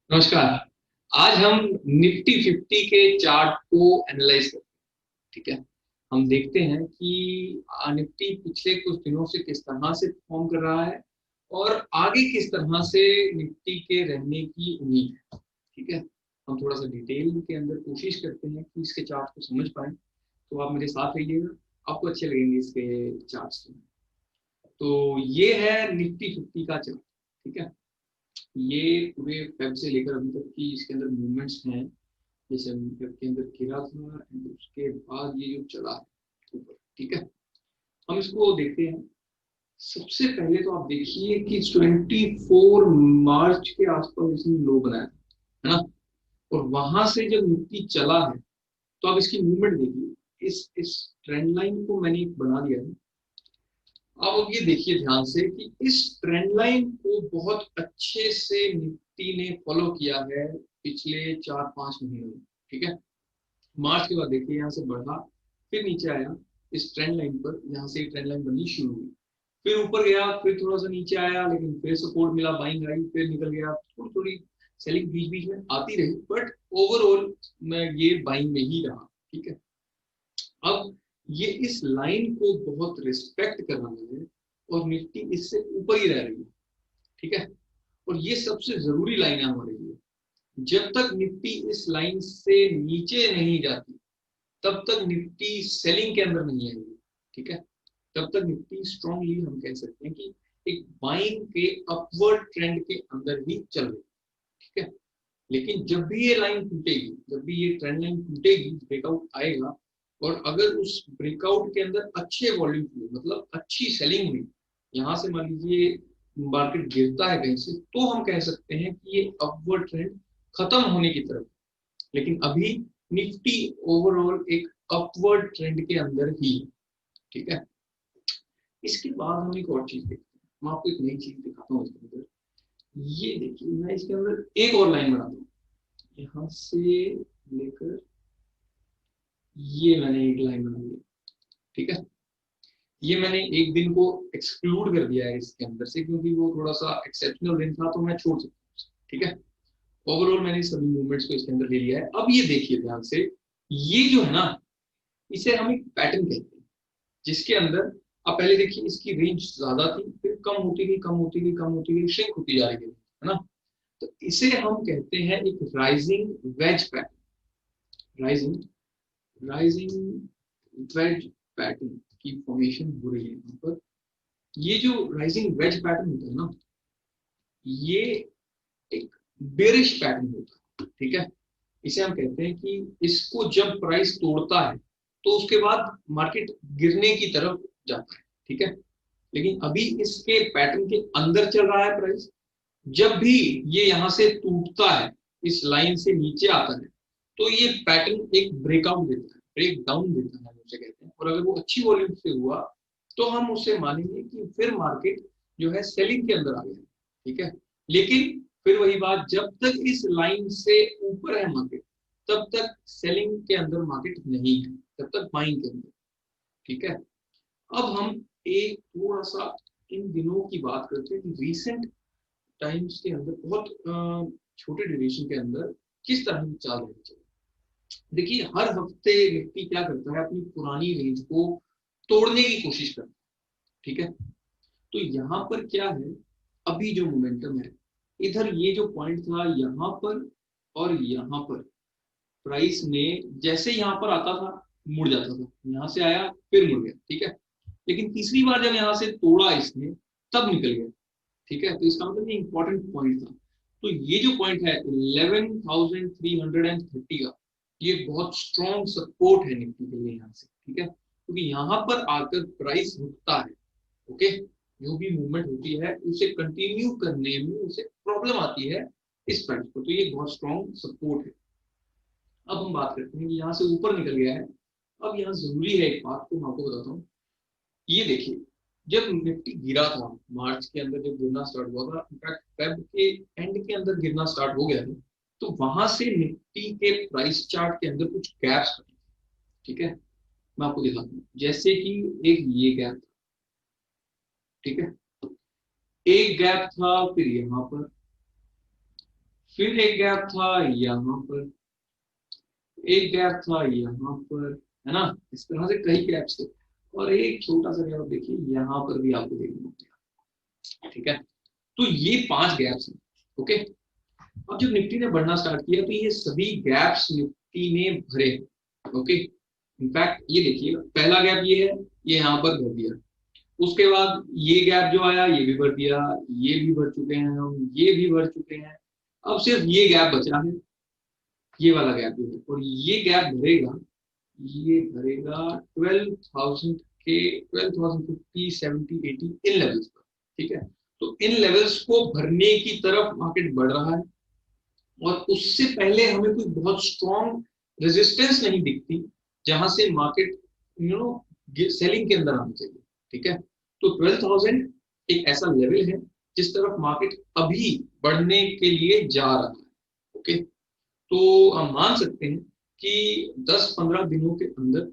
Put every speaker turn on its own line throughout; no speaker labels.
नमस्कार। आज हम निफ्टी 50 के चार्ट को एनालाइज करते हैं। ठीक है। हम देखते हैं कि निफ्टी पिछले कुछ दिनों से किस तरह से परफॉर्म कर रहा है और आगे किस तरह से निफ्टी के रहने की उम्मीद है। ठीक है। हम थोड़ा सा डिटेल के अंदर कोशिश करते हैं कि इसके चार्ट को समझ पाए। तो आप मेरे साथ रहिएगा, आपको अच्छे लगेंगे इसके चार्ट्स। तो ये है निफ्टी 50 का चार्ट। ठीक है। ये पूरे फेब से लेकर अभी तक की इसके अंदर मूवमेंट्स हैं। जैसे फेब के अंदर गिरा था एंड उसके बाद ये जो चला है ऊपर। ठीक है। हम इसको देखते हैं। सबसे पहले तो आप देखिए कि 24 मार्च के आसपास इसने लो बनाया था, है ना। और वहां से जब निफ्टी चला है तो आप इसकी मूवमेंट देखिए। इस ट्रेंड लाइन को मैंने एक बना दिया है। अब ये देखिए ध्यान से कि इस ट्रेंड लाइन को बहुत अच्छे से निफ्टी ने फॉलो किया है पिछले 4-5 महीनों में। ठीक है। मार्च के बाद देखिए यहाँ से बढ़ा, फिर नीचे आया इस ट्रेंड लाइन पर। यहाँ से ट्रेंड लाइन बननी शुरू हुई, फिर ऊपर गया, फिर थोड़ा सा नीचे आया, लेकिन फिर सपोर्ट मिला, बाइंग आई, फिर निकल गया। थोड़ी थोड़ी सेलिंग बीच बीच में आती रही, बट ओवरऑल मैं ये बाइंग में ही रहा। ठीक है। अब ये इस लाइन को बहुत रिस्पेक्ट कर रहा है और निफ्टी इससे ऊपर ही रह रही है। ठीक है। और ये सबसे जरूरी लाइन है हमारे लिए। जब तक निफ्टी इस लाइन से नीचे नहीं जाती तब तक निफ्टी सेलिंग के अंदर नहीं आएगी। ठीक है। तब तक निफ्टी स्ट्रांगली हम कह सकते हैं कि एक बाइंग के अपवर्ड ट्रेंड के अंदर ही चल रही है। ठीक है। लेकिन जब भी ये लाइन टूटेगी, जब भी ये ट्रेंड लाइन टूटेगी, ब्रेकआउट आएगा, और अगर उस ब्रेकआउट के अंदर अच्छे वॉल्यूम हुए, मतलब अच्छी सेलिंग हुई, यहाँ से मान लीजिए मार्केट गिरता है कहीं से, तो हम कह सकते हैं कि ये अपवर्ड ट्रेंड खत्म होने की तरफ। लेकिन अभी निफ्टी ओवरऑल एक अपवर्ड ट्रेंड के अंदर ही है। ठीक है। इसके बाद हम एक और चीज देखते हैं। मैं आपको एक नई चीज दिखाता हूँ इसके अंदर। ये देखिए, मैं इसके अंदर एक और लाइन बनाता हूँ। यहाँ से लेकर ये मैंने एक लाइन बना दी। ठीक है। ये मैंने एक दिन को एक्सक्लूड कर दिया है इसके अंदर से, क्योंकि वो थोड़ा सा एक्सेप्शनल दिन था, तो मैं छोड़ सकता हूँ। ठीक है। ओवरऑल मैंने सभी मूवमेंट्स को इसके अंदर ले लिया है। अब ये देखिए ध्यान से, ये जो है ना, इसे हम एक पैटर्न कहते हैं, जिसके अंदर आप पहले देखिए इसकी रेंज ज्यादा थी, फिर कम होती गई, कम होती गई, कम होती गई, श्रिंक होती जा रही है ना। तो इसे हम कहते हैं एक rising veg pattern. Rising rising veg pattern की फॉर्मेशन हो रही है यहाँ पर। ये जो राइजिंग वेज पैटर्न होता है ना, ये एक बेरिश पैटर्न होता है। ठीक है। इसे हम कहते हैं कि इसको जब प्राइस तोड़ता है तो उसके बाद मार्केट गिरने की तरफ जाता है। ठीक है। लेकिन अभी इसके पैटर्न के अंदर चल रहा है प्राइस। जब भी ये यहां से टूटता है, इस लाइन से नीचे आता है, तो ये पैटर्न एक ब्रेकआउट देता है, ब्रेक डाउन देता है उसे कहते हैं। और अगर वो अच्छी वॉल्यूम से हुआ तो हम उसे मानेंगे कि फिर मार्केट जो है सेलिंग के अंदर आ गया। ठीक है। लेकिन फिर वही बात, जब तक इस लाइन से ऊपर है मार्केट, तब तक सेलिंग के अंदर मार्केट नहीं है, तब तक बाइंग के अंदर। ठीक है। अब हम एक थोड़ा सा इन दिनों की बात करते हैं कि रीसेंट टाइम्स के अंदर बहुत छोटे ड्यूरेशन के अंदर किस तरह की चाल रहनी चाहिए। देखिए, हर हफ्ते निफ्टी क्या करता है, अपनी पुरानी रेंज को तोड़ने की कोशिश करता है। ठीक है। तो यहाँ पर क्या है, अभी जो मोमेंटम है, इधर ये जो पॉइंट था यहाँ पर और यहाँ पर, प्राइस में जैसे यहाँ पर आता था मुड़ जाता था, यहाँ से आया फिर मुड़ गया। ठीक है। लेकिन तीसरी बार जब यहाँ से तोड़ा इसने, तब निकल गया। ठीक है। तो इसका मतलब ये इंपॉर्टेंट पॉइंट था। तो ये जो पॉइंट है 11,330 का, ये बहुत स्ट्रॉन्ग सपोर्ट है निफ्टी के लिए यहाँ से। ठीक है। क्योंकि यहाँ पर आकर प्राइस रुकता है। ओके। जो भी मूवमेंट होती है उसे कंटिन्यू करने में उसे प्रॉब्लम आती है इस प्राइस को, तो ये बहुत स्ट्रॉन्ग सपोर्ट है। अब हम बात करते हैं कि यहाँ से ऊपर निकल गया है। अब यहाँ जरूरी है एक बात को मैं आपको बताता हूँ। ये देखिए, जब निफ्टी गिरा था मार्च के अंदर, जब गिरना स्टार्ट हुआ था, इनफैक्ट फेब के एंड के अंदर गिरना स्टार्ट हो गया था, तो वहां से निफ्टी के प्राइस चार्ट के अंदर कुछ गैप्स बने। ठीक है। मैं आपको दिखाता हूँ, जैसे कि एक ये गैप था। ठीक है। एक गैप था, फिर यहाँ पर, फिर एक गैप था यहाँ पर, एक गैप था यहाँ पर, है ना। इस तरह से कई गैप्स थे, और एक छोटा सा गैप देखिए यहाँ पर भी आपको देखने को मिला। ठीक है, तो ये 5 गैप्स हैं। ओके, अब जब निफ्टी ने बढ़ना स्टार्ट किया तो ये सभी गैप्स निफ्टी ने भरे। ओके, इनफैक्ट ये देखिए पहला गैप ये है, ये यहाँ पर भर दिया। उसके बाद ये गैप जो आया ये भी भर दिया, ये भी भर चुके हैं हम, ये भी भर चुके हैं। अब सिर्फ ये गैप बचा है, ये वाला गैप जो है, और ये गैप भरेगा, ये भरेगा 12,000 के, 12,050, 70, 80 इन लेवल्स पर। ठीक है, तो इन लेवल्स को भरने की तरफ मार्केट बढ़ रहा है, और उससे पहले हमें कोई बहुत स्ट्रॉन्ग रेजिस्टेंस नहीं दिखती जहां से मार्केट सेलिंग के अंदर आना चाहिए। ठीक है, तो 12,000 एक ऐसा लेवल है जिस तरफ मार्केट अभी बढ़ने के लिए जा रहा है। ओके, तो हम मान सकते हैं कि 10-15 दिनों के अंदर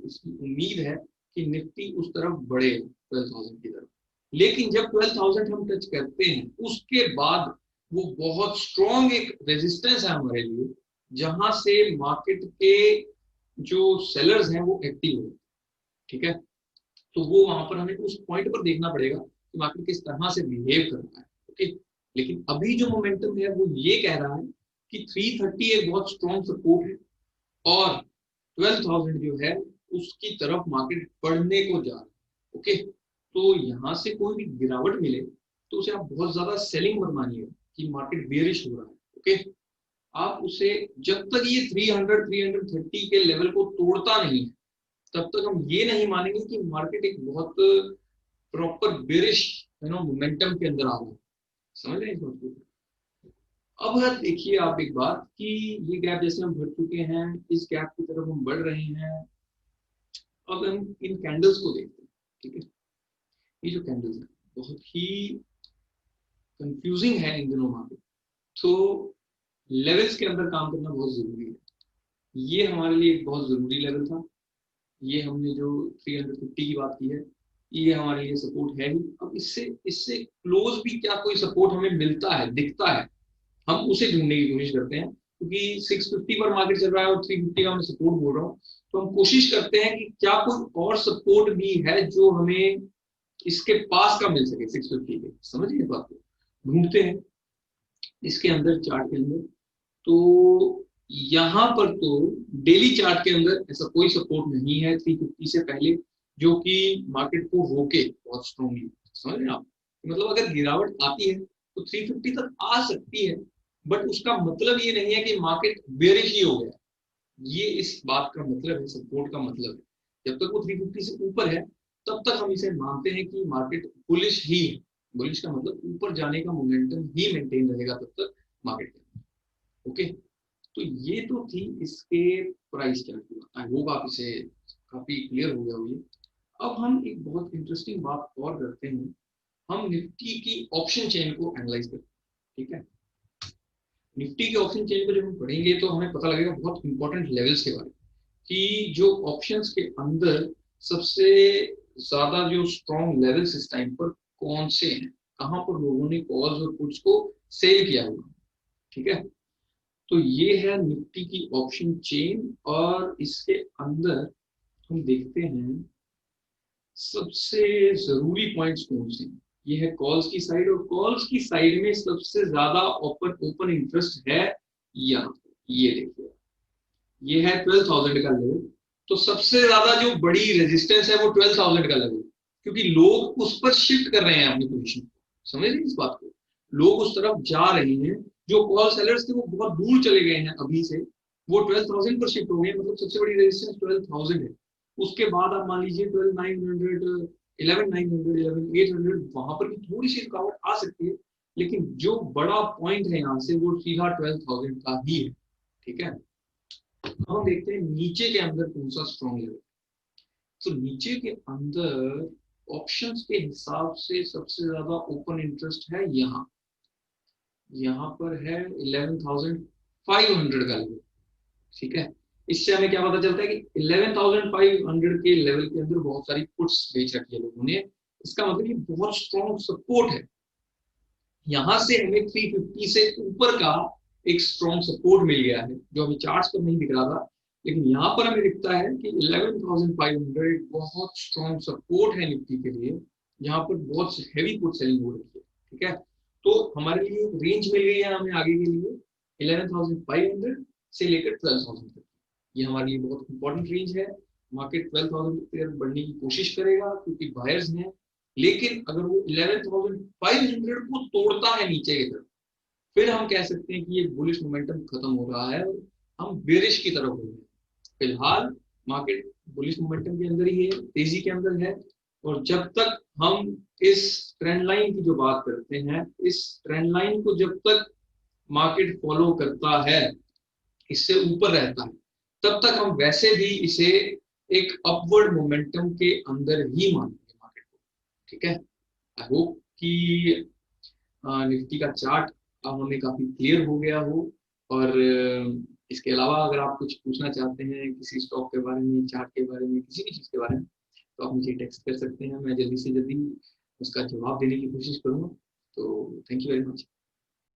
इसकी उम्मीद है कि निफ्टी उस तरफ बढ़ेगा 12,000 की तरफ। लेकिन जब 12,000 हम टच करते हैं उसके बाद वो बहुत स्ट्रॉन्ग एक रेजिस्टेंस है हमारे लिए, जहां से मार्केट के जो सेलर्स हैं वो एक्टिव हो। ठीक है, तो वो वहां पर हमें उस पॉइंट पर देखना पड़ेगा कि मार्केट किस तरह से बिहेव कर रहा है। ओके, लेकिन अभी जो मोमेंटम है वो ये कह रहा है कि 330 एक बहुत स्ट्रॉन्ग सपोर्ट है, और 12,000 जो है उसकी तरफ मार्केट बढ़ने को जा रहा है। ओके, तो यहां से कोई भी गिरावट मिले तो उसे आप बहुत ज्यादा सेलिंग मत मानिए कि मार्केट बेरिश हो रहा है। ओके, आप उसे जब तक ये 300 330 के लेवल को तोड़ता नहीं है तब तक हम ये नहीं मानेंगे कि मार्केट एक बहुत प्रॉपर बेरिश मोमेंटम के अंदर आ रहा है। समझ रहे हैं इस बात को? अब देखिए आप एक बात कि ये गैप जैसे हम भर चुके हैं, इस गैप की तरफ हम बढ़ रहे हैं। अब हम इन कैंडल्स को देखते हैं। ठीक है, ये जो कैंडल्स है बहुत ही कंफ्यूजिंग है इन दिनों मार्केट, तो लेवल्स के अंदर काम करना बहुत जरूरी है। ये हमारे लिए एक बहुत जरूरी लेवल था, ये हमने जो 350 की बात की है, ये हमारे लिए सपोर्ट है ही। अब इससे इससे क्लोज भी क्या कोई सपोर्ट हमें मिलता है, दिखता है, हम उसे ढूंढने की कोशिश करते हैं, क्योंकि 650 पर मार्केट चल रहा है और 350 का मैं सपोर्ट बोल रहा हूँ, तो हम कोशिश करते हैं कि क्या कोई और सपोर्ट भी है जो हमें इसके पास का मिल सके 650 के। समझिए बात को, ढूंढते हैं इसके अंदर चार्ट के अंदर। तो यहाँ पर तो डेली चार्ट के अंदर ऐसा कोई सपोर्ट नहीं है 350 से पहले जो कि मार्केट को रोके बहुत स्ट्रॉन्गली। समझ रहे हैं आप, मतलब अगर गिरावट आती है तो 350 तक आ सकती है, बट उसका मतलब ये नहीं है कि मार्केट बेरिश ही हो गया। ये इस बात का मतलब है, सपोर्ट का मतलब है जब तक वो 350 से ऊपर है तब तक हम इसे मानते हैं कि मार्केट बुलिश ही है। बुलिश का मतलब ऊपर जाने का मोमेंटम ही मेंटेन रहेगा तब तक मार्केट के। ओके, तो ये तो थी इसके प्राइस चार्ट की बात। आई होप आप इसे काफी क्लियर हो गया होगी। अब हम एक बहुत इंटरेस्टिंग बात और करते हैं, हम निफ्टी की ऑप्शन चेन को एनालाइज करते हैं। ठीक है, निफ्टी के ऑप्शन चेन को जब हम पढ़ेंगे तो हमें पता लगेगा बहुत इंपॉर्टेंट लेवल्स के बारे में, कि जो ऑप्शंस के अंदर सबसे ज्यादा जो स्ट्रॉन्ग लेवल्स इस टाइम पर कौन से हैं, कहां पर लोगों ने कॉल्स और पुट्स को सेल किया हुआ। ठीक है, तो ये है निफ्टी की ऑप्शन चेन, और इसके अंदर हम देखते हैं सबसे जरूरी पॉइंट्स कौन से हैं। ये है कॉल्स की साइड, और कॉल्स की साइड में सबसे ज्यादा ओपन ओपन इंटरेस्ट है यहाँ। ये देखिए, ये है 12,000 का लेवल, तो सबसे ज्यादा जो बड़ी रेजिस्टेंस है वो 12,000 का लेवल, क्योंकि लोग उस पर शिफ्ट कर रहे हैं अपनी पोजीशन। समझ रहे हैं इस बात को, लोग उस तरफ जा रहे हैं। जो कॉल सेलर्स थे वो बहुत दूर चले गए हैं अभी से, वो 12,000 पर शिफ्ट हो गए, मतलब सबसे बड़ी रेजिस्टेंस 12,000 है। उसके बाद आप मान लीजिए 12,900, 11,900, 11,800, वहां पर भी थोड़ी सी रुकावट आ सकती है, लेकिन जो बड़ा पॉइंट है यहाँ से वो सीधा 12,000 का ही है। ठीक है, हम देखते हैं नीचे के अंदर कौन सा स्ट्रॉन्ग लेवल। तो नीचे के अंदर ऑप्शंस के हिसाब से सबसे ज्यादा ओपन इंटरेस्ट है यहाँ, यहाँ पर है 11,500 का लेवल। ठीक है, इससे हमें क्या पता चलता है कि 11,500 के लेवल के अंदर बहुत सारी पुट्स बेच रखी है लोगों ने, इसका मतलब ये बहुत स्ट्रॉन्ग सपोर्ट है। यहाँ से हमें 350 से ऊपर का एक स्ट्रॉन्ग सपोर्ट मिल गया है, जो अभी चार्ट्स पर नहीं दिख रहा था, लेकिन यहाँ पर हमें दिखता है कि 11,500 बहुत स्ट्रॉन्ग सपोर्ट है निफ्टी के लिए, यहाँ पर बहुत हैवी पुट सेलिंग हो रही है। ठीक है, तो हमारे लिए रेंज मिल गई है हमें आगे के लिए 11,500 से लेकर 12,000 तक। ये हमारे लिए बहुत इंपॉर्टेंट रेंज है। मार्केट 12,000 तक बढ़ने की कोशिश करेगा क्योंकि बायर्स हैं, लेकिन अगर वो 11,500 को तोड़ता है नीचे की तरफ, फिर हम कह सकते हैं कि ये बुलिश मोमेंटम खत्म हो रहा है और हम बेरिश की तरफ हो गए। फिलहाल मार्केट बुलिश मोमेंटम के अंदर ही है, तेजी के अंदर है, और जब तक हम इस ट्रेंड लाइन की जो बात करते हैं, इस ट्रेंड लाइन को जब तक मार्केट फॉलो करता है, इससे ऊपर रहता है, तब तक हम वैसे भी इसे एक अपवर्ड मोमेंटम के अंदर ही मानेंगे मार्केट को। ठीक है, आई होप कि निफ्टी का चार्ट अब हमें काफी क्लियर हो गया हो, और इसके अलावा अगर आप कुछ पूछना चाहते हैं किसी स्टॉक के बारे में, चार्ट के बारे में, किसी भी चीज के बारे में, तो आप मुझे टेक्स्ट कर सकते हैं। मैं जल्दी से जल्दी उसका जवाब देने की कोशिश करूंगा। तो थैंक यू वेरी मच।